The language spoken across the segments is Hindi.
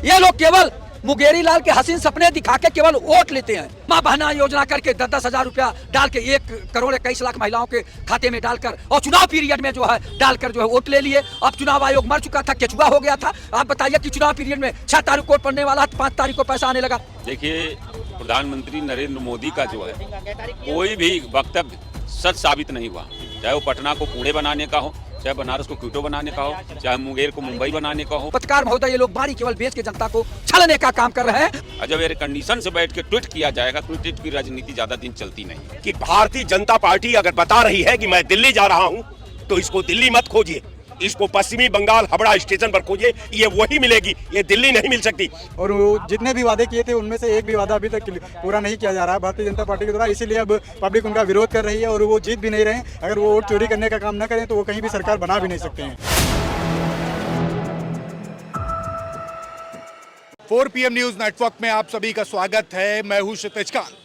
ये लोग केवल मुंगेरी लाल के हसीन सपने दिखा के केवल वोट लेते हैं। माँ बहना योजना करके 10-10 हजार रुपया डाल के 1 करोड़ 21 लाख महिलाओं के खाते में डालकर और चुनाव पीरियड में जो है डालकर जो है वोट ले लिए। अब चुनाव आयोग मर चुका था, केचुआ हो गया था। आप बताइए कि चुनाव पीरियड में 6 तारीख को पड़ने वाला, 5 तारीख को पैसा आने लगा। देखिए, प्रधानमंत्री नरेंद्र मोदी का जो है कोई भी वक्तव्य सच साबित नहीं हुआ, चाहे वो पटना को पुणे बनाने का हो, चाहे बनारस को क्योटो बनाने का हो, चाहे मुंगेर को मुंबई बनाने का हो। पत्रकार महोदय, ये लोग बारी केवल बेच के जनता को छलने का काम कर रहे हैं। जब एयर कंडीशन से बैठ के ट्वीट किया जाएगा तो ट्वीट की राजनीति ज्यादा दिन चलती नहीं। कि भारतीय जनता पार्टी अगर बता रही है कि मैं दिल्ली जा रहा हूं, तो इसको दिल्ली मत खोजिए, इसको पश्चिमी बंगाल हावड़ा स्टेशन पर खोजिए, ये वही मिलेगी, ये दिल्ली नहीं मिल सकती। और वो जितने भी वादे किए थे उनमें से एक भी वादा अभी तक पूरा नहीं किया जा रहा है भारतीय जनता पार्टी के द्वारा, इसीलिए अब पब्लिक उनका विरोध कर रही है और वो जीत भी नहीं रहे हैं। अगर वो वोट चोरी करने का काम न करें तो वो कहीं भी सरकार बना भी नहीं सकते हैं। 4 PM न्यूज नेटवर्क में आप सभी का स्वागत है। मैं हूं क्षितिज कांत।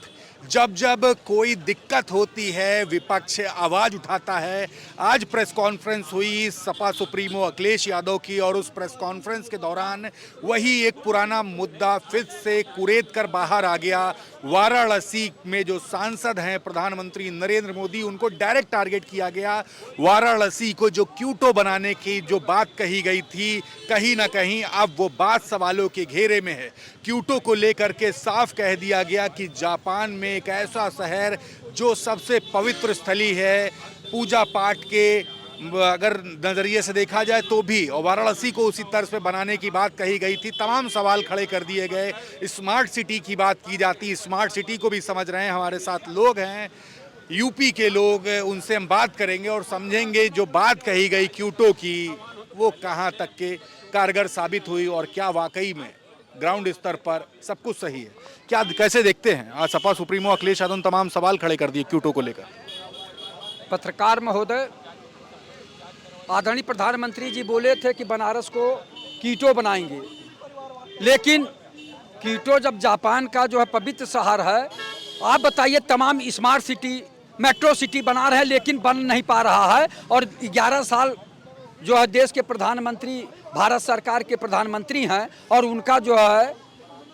जब जब कोई दिक्कत होती है विपक्ष आवाज उठाता है। आज प्रेस कॉन्फ्रेंस हुई सपा सुप्रीमो अखिलेश यादव की और उस प्रेस कॉन्फ्रेंस के दौरान वही एक पुराना मुद्दा फिर से कुरेद कर बाहर आ गया। वाराणसी में जो सांसद हैं प्रधानमंत्री नरेंद्र मोदी, उनको डायरेक्ट टारगेट किया गया। वाराणसी को जो क्यूटो बनाने की जो बात कही गई थी, कहीं ना कहीं अब वो बात सवालों के घेरे में है। क्यूटो को लेकर के साफ कह दिया गया कि जापान में एक ऐसा शहर जो सबसे पवित्र स्थली है पूजा पाठ के अगर नजरिए से देखा जाए तो भी, और वाराणसी को उसी तर्ज पे बनाने की बात कही गई थी। तमाम सवाल खड़े कर दिए गए। स्मार्ट सिटी की बात की जाती, स्मार्ट सिटी को भी समझ रहे हैं। हमारे साथ लोग हैं यूपी के लोग, उनसे हम बात करेंगे और समझेंगे जो बात कही गई क्यूटो की वो कहाँ तक के कारगर साबित हुई और क्या वाकई में ग्राउंड स्तर पर सब कुछ सही है। क्या कैसे देखते हैं आज सपा सुप्रीमो अखिलेश यादव ने तमाम सवाल खड़े कर दिए क्यूटो को लेकर? पत्रकार महोदय, आदरणीय प्रधानमंत्री जी बोले थे कि बनारस को कीटो बनाएंगे, लेकिन कीटो जब जापान का जो है पवित्र शहर है, आप बताइए तमाम स्मार्ट सिटी मेट्रो सिटी बना रहे हैं लेकिन बन नहीं पा रहा है। और 11 साल जो है देश के प्रधानमंत्री, भारत सरकार के प्रधानमंत्री हैं और उनका जो है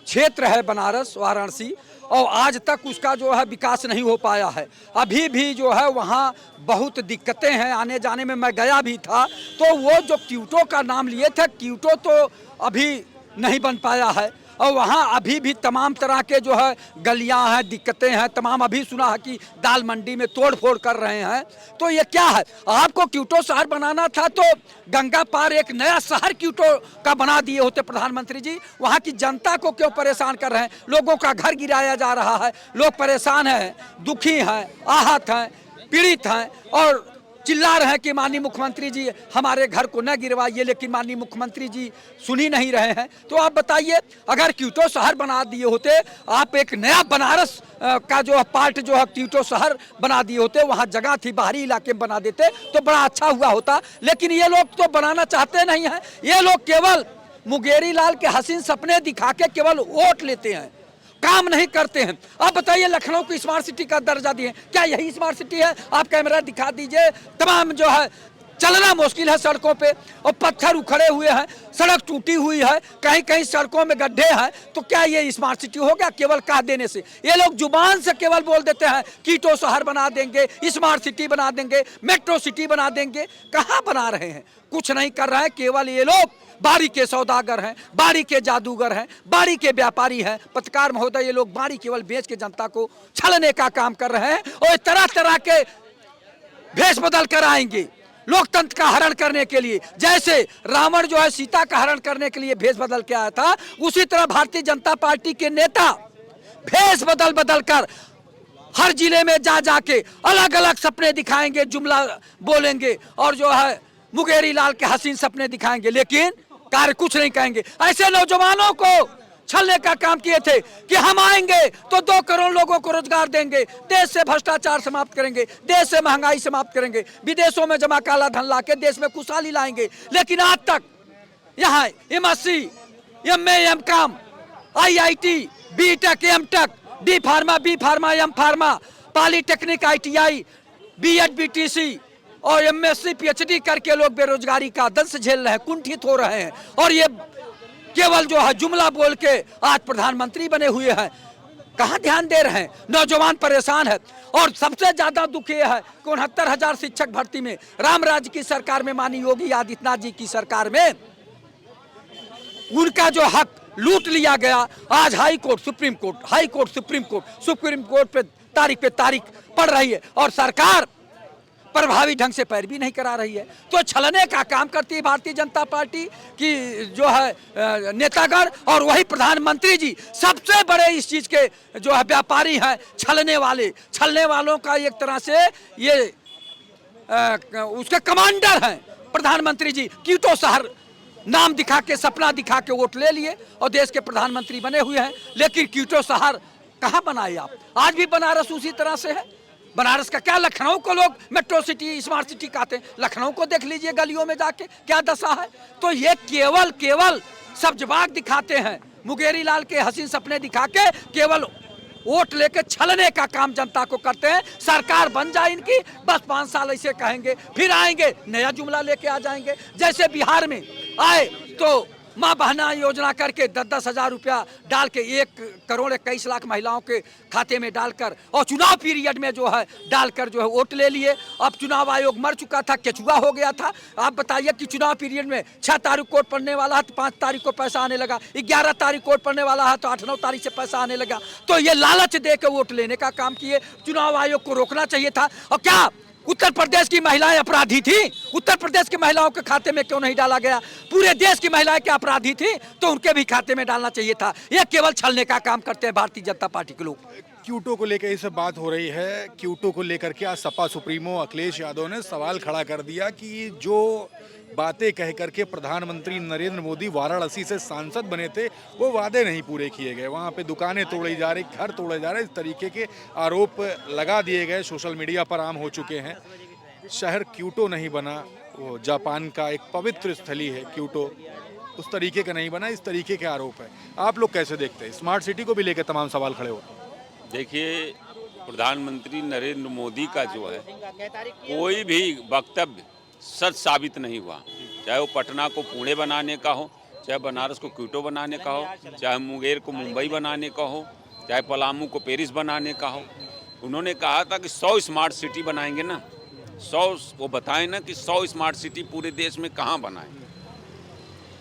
क्षेत्र है बनारस वाराणसी, और आज तक उसका जो है विकास नहीं हो पाया है। अभी भी जो है वहाँ बहुत दिक्कतें हैं आने जाने में। मैं गया भी था तो वो जो क्यूटो का नाम लिए थे, क्यूटो तो अभी नहीं बन पाया है और वहाँ अभी भी तमाम तरह के जो है गलियाँ हैं, दिक्कतें हैं तमाम। अभी सुना है कि दाल मंडी में तोड़ फोड़ कर रहे हैं। तो ये क्या है? आपको क्यूटो शहर बनाना था तो गंगा पार एक नया शहर क्यूटो का बना दिए होते प्रधानमंत्री जी। वहाँ की जनता को क्यों परेशान कर रहे हैं? लोगों का घर गिराया जा रहा है, लोग परेशान हैं, दुखी हैं, आहत हैं, पीड़ित हैं और चिल्ला रहे हैं कि माननीय मुख्यमंत्री जी हमारे घर को न गिरवाइए, लेकिन माननीय मुख्यमंत्री जी सुन ही नहीं रहे हैं। तो आप बताइए, अगर क्यूटो शहर बना दिए होते, आप एक नया बनारस का जो पार्ट जो है क्यूटो शहर बना दिए होते, वहाँ जगह थी बाहरी इलाके में बना देते तो बड़ा अच्छा हुआ होता। लेकिन ये लोग तो बनाना चाहते नहीं हैं। ये लोग केवल मुंगेरी लाल के हसीन सपने दिखा के केवल वोट लेते हैं, काम नहीं करते हैं। आप बताइए, लखनऊ को स्मार्ट सिटी का दर्जा दिए, क्या यही स्मार्ट सिटी है? आप कैमरा दिखा दीजिए, तमाम जो है चलना मुश्किल है सड़कों पे और पत्थर उखड़े हुए हैं, सड़क टूटी हुई है, कहीं कहीं सड़कों में गड्ढे हैं। तो क्या ये स्मार्ट सिटी हो गया केवल कह देने से? ये लोग जुबान से केवल बोल देते हैं कीटो शहर बना देंगे, स्मार्ट सिटी बना देंगे, मेट्रो सिटी बना देंगे। कहाँ बना रहे हैं? कुछ नहीं कर रहे हैं। केवल ये लोग बारी के सौदागर हैं, बारी के जादूगर हैं, बारी के व्यापारी हैं। पत्रकार महोदय, ये लोग बारी केवल बेच के जनता को छलने का काम कर रहे हैं और तरह तरह के भेष बदल कर आएंगे लोकतंत्र का हरण करने के लिए। जैसे रावण जो है सीता का हरण करने के लिए भेष बदल के आया था, उसी तरह भारतीय जनता पार्टी के नेता भेष बदल बदल कर हर जिले में जा जाके अलग अलग सपने दिखाएंगे, जुमला बोलेंगे और जो है मुंगेरी लाल के हसीन सपने दिखाएंगे, लेकिन कार्य कुछ नहीं कहेंगे। ऐसे नौजवानों को छलने का काम किए थे कि हम आएंगे तो 2 करोड़ लोगों को रोजगार देंगे, देश से भ्रष्टाचार समाप्त करेंगे, देश से महंगाई समाप्त करेंगे, विदेशों में जमा काला धन लाके देश में खुशहाली लाएंगे। लेकिन आज तक यहाँ MSc, MA, MCom, IIT, BTech, M.Tech, D pharma, B pharma, M pharma, polytechnic, ITI, B.Ed, BTC और MSc, PhD करके लोग बेरोजगारी का दंश झेल रहे हैं, कुंठित हो रहे हैं। और ये केवल जो है जुमला बोल के आज प्रधानमंत्री बने हुए हैं। कहाँ ध्यान दे रहे हैं? नौजवान परेशान है। और सबसे ज्यादा दुख ये है कि 69,000 शिक्षक भर्ती में रामराज की सरकार में, माननीय योगी आदित्यनाथ जी की सरकार में उनका जो हक लूट लिया गया। आज high court, supreme court, high court, supreme court पे तारीख पड़ रही है और सरकार प्रभावी ढंग से पैरवी नहीं करा रही है। तो छलने का काम करती है भारतीय जनता पार्टी की जो है नेतागण, और वही प्रधानमंत्री जी सबसे बड़े इस चीज के जो है व्यापारी हैं, छलने वालों का एक तरह से ये उसके कमांडर हैं प्रधानमंत्री जी। कीटो शहर नाम दिखा के, सपना दिखा के वोट ले लिए और देश के प्रधानमंत्री बने हुए हैं, लेकिन कीटो शहर कहाँ बनाए आप? आज भी बनारस उसी तरह से है। बनारस का क्या, लखनऊ को लोग मेट्रो सिटी, स्मार्ट सिटी कहते हैं, लखनऊ को देख लीजिए गलियों में जाके क्या दशा है। तो ये केवल सब्जबाग दिखाते हैं, मुंगेरी लाल के हसीन सपने दिखा के केवल वोट लेके छलने का काम जनता को करते हैं। सरकार बन जाए इनकी, बस 5 साल ऐसे कहेंगे, फिर आएंगे नया जुमला लेके आ जाएंगे। जैसे बिहार में आए तो माँ बहना योजना करके 10-10 हजार रुपया डाल के 1,21,00,000 महिलाओं के खाते में डालकर, और चुनाव पीरियड में जो है डालकर जो है वोट ले लिए। अब चुनाव आयोग मर चुका था, केचुआ हो गया था। आप बताइए कि चुनाव पीरियड में 6 तारीख को वोट पड़ने वाला है तो 5 तारीख को पैसा आने लगा, 11 तारीख को वोट पड़ने वाला है तो 8-9 तारीख से पैसा आने लगा। तो ये लालच दे के वोट लेने का काम किए। चुनाव आयोग को रोकना चाहिए था। और क्या उत्तर प्रदेश की महिलाएं अपराधी थी? उत्तर प्रदेश की महिलाओं के खाते में क्यों नहीं डाला गया? पूरे देश की महिलाएं क्या अपराधी थी? तो उनके भी खाते में डालना चाहिए था। ये केवल छलने का काम करते हैं भारतीय जनता पार्टी के लोग। क्यूटो को लेकर इस बात हो रही है। क्यूटो को लेकर के आज सपा सुप्रीमो अखिलेश यादव ने सवाल खड़ा कर दिया कि जो बातें कह करके प्रधानमंत्री नरेंद्र मोदी वाराणसी से सांसद बने थे, वो वादे नहीं पूरे किए गए। वहाँ पे दुकानें तोड़ी जा रही, घर तोड़े जा रहे, इस तरीके के आरोप लगा दिए गए, सोशल मीडिया पर आम हो चुके हैं। शहर क्यूटो नहीं बना, वो जापान का एक पवित्र स्थली है क्यूटो, उस तरीके का नहीं बना, इस तरीके के आरोप है। आप लोग कैसे देखते हैं? स्मार्ट सिटी को भी लेकर तमाम सवाल खड़े होते हैं। देखिए, प्रधानमंत्री नरेंद्र मोदी का जो है कोई भी वक्तव्य सच साबित नहीं हुआ। चाहे वो पटना को पुणे बनाने का हो, चाहे बनारस को क्यूटो बनाने का हो, चाहे मुंगेर को मुंबई बनाने का हो, चाहे पलामू को पेरिस बनाने का हो। उन्होंने कहा था कि 100 स्मार्ट सिटी बनाएंगे ना, 100 वो बताएं ना कि 100 स्मार्ट सिटी पूरे देश में कहाँ बनाए,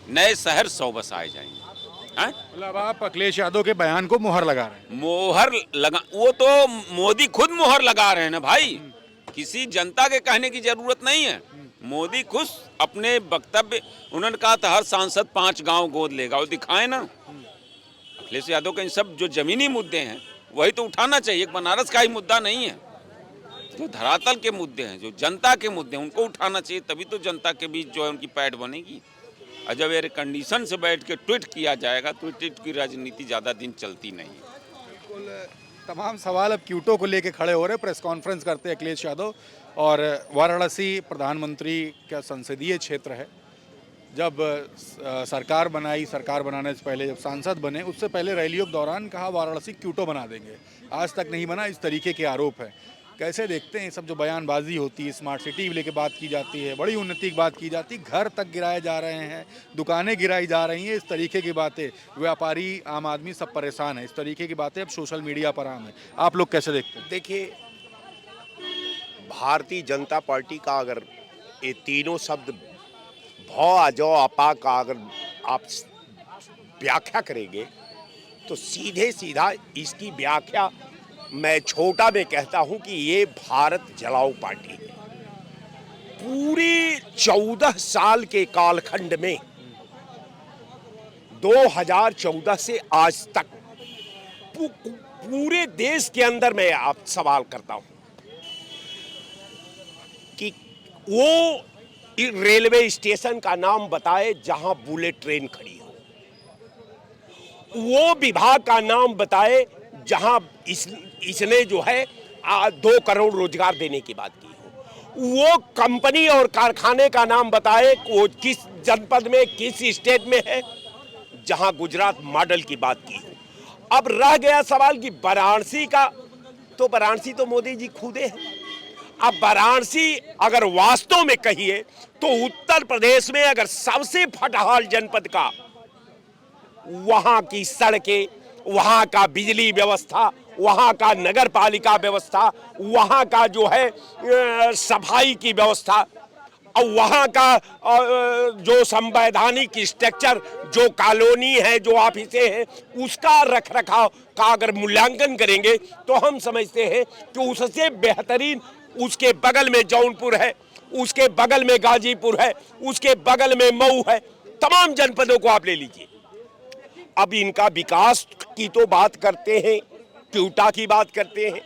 नए शहर 100 बसाए जाएंगे। मतलब आप अखिलेश यादव के बयान को मोहर लगा रहे हैं? मोहर लगा, वो तो मोदी खुद मोहर लगा रहे हैं ना भाई, किसी जनता के कहने की जरूरत नहीं है। मोदी खुद अपने वक्तव्य, उन्होंने कहा था हर सांसद 5 गांव गोद लेगा, वो दिखाए ना। अखिलेश यादव के इन सब जो जमीनी मुद्दे हैं वही तो उठाना चाहिए। बनारस का ही मुद्दा नहीं है, जो धरातल के मुद्दे हैं, जो जनता के मुद्दे हैं, उनको उठाना चाहिए। तभी तो जनता के बीच जो है उनकी पैठ बनेगी। और जब ये कंडीशन से बैठ के ट्वीट किया जाएगा तो ट्वीट की राजनीति ज़्यादा दिन चलती नहीं है। बिल्कुल तमाम सवाल अब क्यूटो को लेके खड़े हो रहे। प्रेस कॉन्फ्रेंस करते हैं अखिलेश यादव, और वाराणसी प्रधानमंत्री का संसदीय क्षेत्र है। जब सरकार बनाई, सरकार बनाने से पहले जब सांसद बने, उससे पहले रैलियों के दौरान कहा वाराणसी क्यूटो बना देंगे, आज तक नहीं बना, इस तरीके के आरोप है। कैसे देखते हैं सब जो बयानबाजी होती है, स्मार्ट सिटी लेके बात की जाती है, बड़ी उन्नति की बात की जाती है, घर तक गिराए जा रहे हैं, दुकानें गिराई जा रही हैं, इस तरीके की बातें, व्यापारी, आम आदमी सब परेशान है, इस तरीके की बातें अब सोशल मीडिया पर आम है। आप लोग कैसे देखते हैं? देखिए, भारतीय जनता पार्टी का अगर ये तीनों शब्द भौ अजो अपा का अगर आप व्याख्या करेंगे तो सीधे सीधा इसकी व्याख्या मैं छोटा में कहता हूं कि ये भारत जलाओ पार्टी है। पूरी 14 साल के कालखंड में 2014 से आज तक पूरे देश के अंदर मैं आप सवाल करता हूं कि वो रेलवे स्टेशन का नाम बताए जहां बुलेट ट्रेन खड़ी हो, वो विभाग का नाम बताए जहां इसने जो है 2 करोड़ रोजगार देने की बात की हो, वो कंपनी और कारखाने का नाम बताए वो किस जनपद में, किस स्टेट में है, जहां गुजरात मॉडल की बात की हो। अब रह गया सवाल कि वाराणसी का, तो वाराणसी तो मोदी जी खुदे हैं। अब वाराणसी अगर वास्तव में कहिए तो उत्तर प्रदेश में अगर सबसे फटहाल जनपद का वहाँ की सड़कें, वहाँ का बिजली व्यवस्था, वहाँ का नगर पालिका व्यवस्था, वहाँ का जो है सफाई की व्यवस्था और वहाँ का जो संवैधानिक स्ट्रक्चर, जो कॉलोनी है, जो ऑफिसें हैं, उसका रख रखाव का अगर मूल्यांकन करेंगे तो हम समझते हैं कि उससे बेहतरीन उसके बगल में जौनपुर है, उसके बगल में गाजीपुर है, उसके बगल में मऊ है। तमाम जनपदों को आप ले लीजिए। अब इनका विकास की तो बात करते हैं, ट्यूटा की बात करते हैं।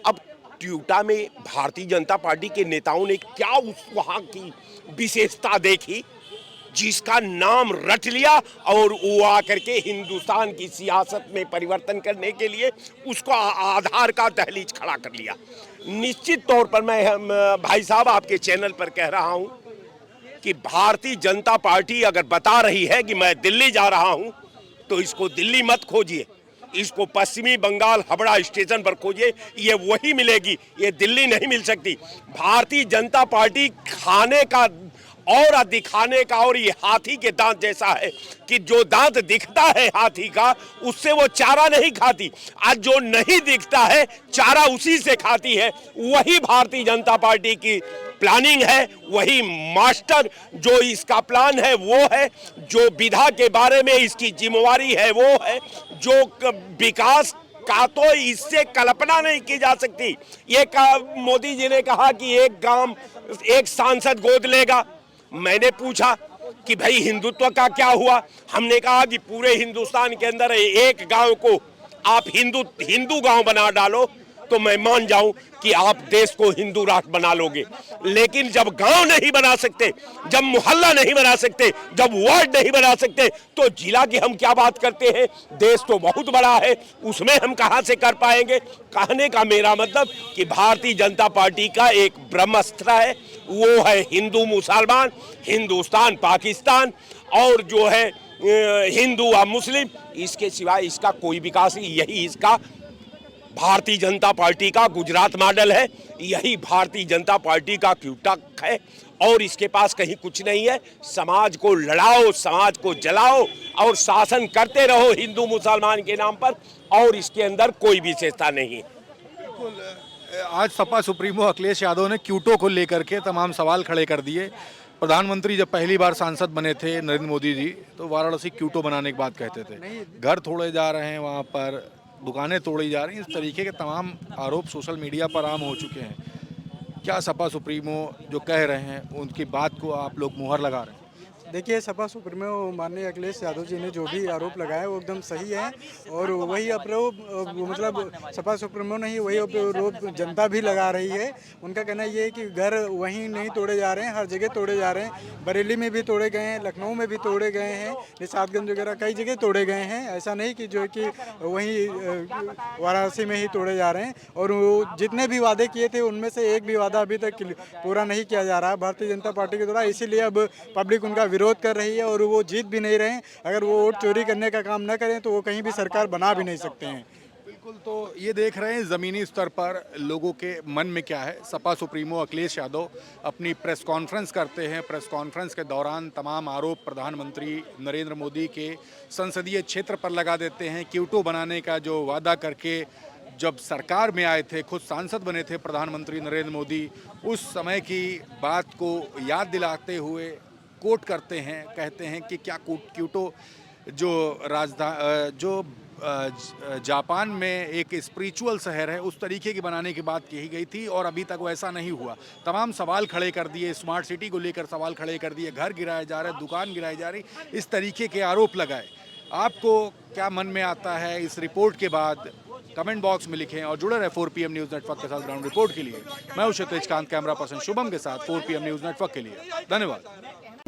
अब ट्यूटा में भारतीय जनता पार्टी के नेताओं ने क्या उस वहाँ की विशेषता देखी जिसका नाम रट लिया और वो आकर के हिंदुस्तान की सियासत में परिवर्तन करने के लिए उसको आधार का दहलीज खड़ा कर लिया। निश्चित तौर पर मैं भाई साहब आपके चैनल पर कह रहा हूँ कि भारतीय जनता पार्टी अगर बता रही है कि मैं दिल्ली जा रहा हूँ तो इसको दिल्ली मत खोजिए, इसको पश्चिमी बंगाल हावड़ा स्टेशन पर खोजिए, ये वही मिलेगी, ये दिल्ली नहीं मिल सकती। भारतीय जनता पार्टी खाने का और दिखाने का और ये हाथी के दांत जैसा है कि जो दांत दिखता है हाथी का उससे वो चारा नहीं खाती, आज जो नहीं दिखता है चारा उसी से खाती है। वही भारतीय जनता पार्टी की प्लानिंग है, वही मास्टर जो इसका प्लान है वो है, जो विधा के बारे में इसकी जिम्मेवारी है वो है, जो विकास का तो इससे कल्पना नहीं की जा सकती। ये मोदी जी ने कहा कि एक गांव एक सांसद गोद लेगा। मैंने पूछा कि भाई हिंदुत्व का क्या हुआ? हमने कहा कि पूरे हिंदुस्तान के अंदर एक गांव को आप हिंदू गांव बना डालो तो मैं मान जाऊं कि आप देश को हिंदू राष्ट्र बना लोगे। लेकिन जब गांव नहीं बना सकते, जब मोहल्ला नहीं बना सकते, जब वार्ड नहीं बना सकते तो जिला की हम क्या बात करते हैं? देश तो बहुत बड़ा है, उसमें हम कहां से कर पाएंगे? कहने का मेरा मतलब कि भारतीय जनता पार्टी का एक ब्रह्मास्त्र है, वो है हिंदू मुसलमान, हिंदुस्तान पाकिस्तान और जो है हिंदू और मुस्लिम। इसके सिवाय इसका कोई विकास नहीं। यही इसका भारतीय जनता पार्टी का गुजरात मॉडल है, यही भारतीय जनता पार्टी का क्यूटा है और इसके पास कहीं कुछ नहीं है। समाज को लड़ाओ, समाज को जलाओ और शासन करते रहो हिंदू मुसलमान के नाम पर, और इसके अंदर कोई विशेषता नहीं है। बिल्कुल। आज सपा सुप्रीमो अखिलेश यादव ने क्यूटो को लेकर के तमाम सवाल खड़े कर दिए। प्रधानमंत्री जब पहली बार सांसद बने थे नरेंद्र मोदी जी, तो वाराणसी क्यूटो बनाने की बात कहते थे। घर तोड़े जा रहे हैं, वहाँ पर दुकानें तोड़ी जा रही हैं, इस तरीके के तमाम आरोप सोशल मीडिया पर आम हो चुके हैं। क्या सपा सुप्रीमो जो कह रहे हैं उनकी बात को आप लोग मुहर लगा रहे हैं? देखिए, सपा सुप्रीमो माननीय अखिलेश यादव जी ने जो भी आरोप लगाए वो एकदम सही है और वही आरोप मतलब सपा सुप्रीमो नहीं, वही आरोप जनता भी लगा रही है। उनका कहना ये है कि घर वहीं नहीं तोड़े जा रहे हैं, हर जगह तोड़े जा रहे हैं। बरेली में भी तोड़े गए हैं, लखनऊ में भी तोड़े गए हैं, निशातगंज वगैरह कई जगह तोड़े गए हैं। ऐसा नहीं कि जो है कि वहीं वाराणसी में ही तोड़े जा रहे हैं। और वो जितने भी वादे किए थे उनमें से एक भी वादा अभी तक पूरा नहीं किया जा रहा है भारतीय जनता पार्टी के द्वारा। इसीलिए अब पब्लिक उनका विरोध कर रही है और वो जीत भी नहीं रहे हैं। अगर वो वोट चोरी करने का काम न करें तो वो कहीं भी सरकार बना भी नहीं सकते हैं। बिल्कुल। तो ये देख रहे हैं ज़मीनी स्तर पर लोगों के मन में क्या है। सपा सुप्रीमो अखिलेश यादव अपनी प्रेस कॉन्फ्रेंस करते हैं। प्रेस कॉन्फ्रेंस के दौरान तमाम आरोप प्रधानमंत्री नरेंद्र मोदी के संसदीय क्षेत्र पर लगा देते हैं। क्यूटो बनाने का जो वादा करके जब सरकार में आए थे, खुद सांसद बने थे प्रधानमंत्री नरेंद्र मोदी, उस समय की बात को याद दिलाते हुए कोट करते हैं, कहते हैं कि क्या क्यूटो जो जापान में एक स्पिरिचुअल शहर है उस तरीके की बनाने की बात कही गई थी और अभी तक वैसा नहीं हुआ। तमाम सवाल खड़े कर दिए, स्मार्ट सिटी को लेकर सवाल खड़े कर दिए, घर गिराए जा रहे, दुकान गिराई जा रही, इस तरीके के आरोप लगाए। आपको क्या मन में आता है इस रिपोर्ट के बाद? कमेंट बॉक्स में लिखें और जुड़े रहे 4PM न्यूज़ नेटवर्क के साथ ग्राउंड रिपोर्ट के लिए। मैं हूं तेजकांत, कैमरा पर्सन शुभम के साथ 4PM न्यूज़ नेटवर्क के लिए। धन्यवाद।